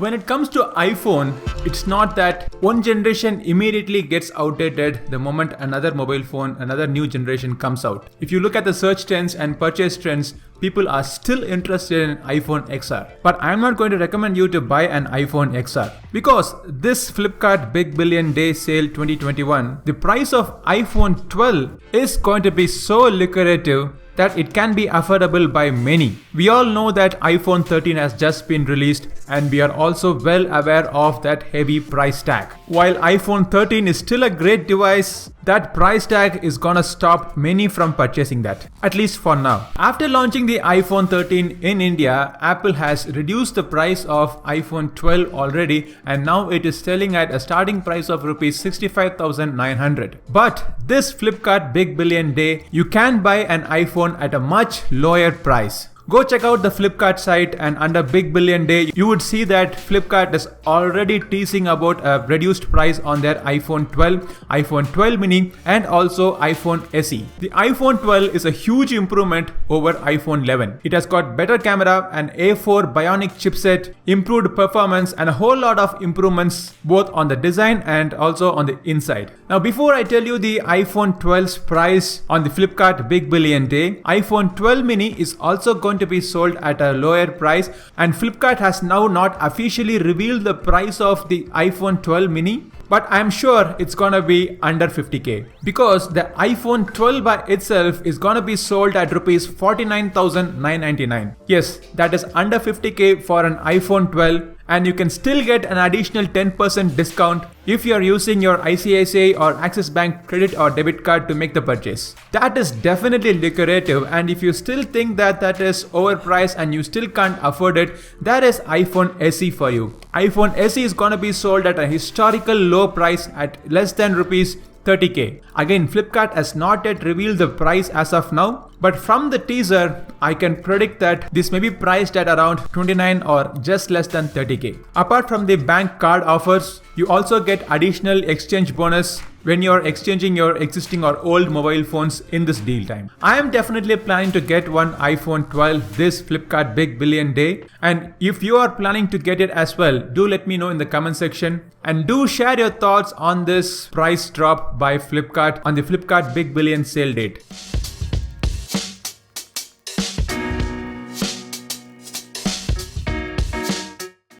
when it comes to iPhone, it's not that one generation immediately gets outdated the moment another mobile phone, another new generation comes out. If you look at the search trends and purchase trends, people are still interested in iPhone XR. But I'm not going to recommend you to buy an iPhone XR because this Flipkart Big Billion Day Sale 2021, the price of iPhone 12 is going to be so lucrative that it can be affordable by many. We all know that iPhone 13 has just been released and we are also well aware of that heavy price tag. While iPhone 13 is still a great device, that price tag is gonna stop many from purchasing that, at least for now. After launching the iPhone 13 in India, Apple has reduced the price of iPhone 12 already and now it is selling at a starting price of Rs 65,900. But this Flipkart Big Billion Day, you can buy an iPhone at a much lower price. Go check out the Flipkart site and under Big Billion Day, you would see that Flipkart is already teasing about a reduced price on their iPhone 12, iPhone 12 mini and also iPhone SE. The iPhone 12 is a huge improvement over iPhone 11. It has got better camera, an A4 Bionic chipset, improved performance and a whole lot of improvements both on the design and also on the inside. Now before I tell you the iPhone 12's price on the Flipkart Big Billion Day, iPhone 12 mini is also going to be sold at a lower price and Flipkart has now not officially revealed the price of the iPhone 12 mini, but I'm sure it's gonna be under 50k because the iPhone 12 by itself is gonna be sold at Rs 49,999. Yes, that is under 50k for an iPhone 12 and you can still get an additional 10% discount if you are using your ICICI or Axis Bank credit or debit card to make the purchase. That is definitely lucrative, and if you still think that that is overpriced and you still can't afford it, that is iPhone SE for you. iPhone SE is gonna be sold at a historical low price at less than Rs 30k. Again, Flipkart has not yet revealed the price as of now, but from the teaser, I can predict that this may be priced at around 29 or just less than 30k. Apart from the bank card offers, you also get additional exchange bonus when you're exchanging your existing or old mobile phones in this deal time. I am definitely planning to get one iPhone 12 this Flipkart Big Billion Day, and if you are planning to get it as well, do let me know in the comment section and do share your thoughts on this price drop by Flipkart on the Flipkart Big Billion Sale date.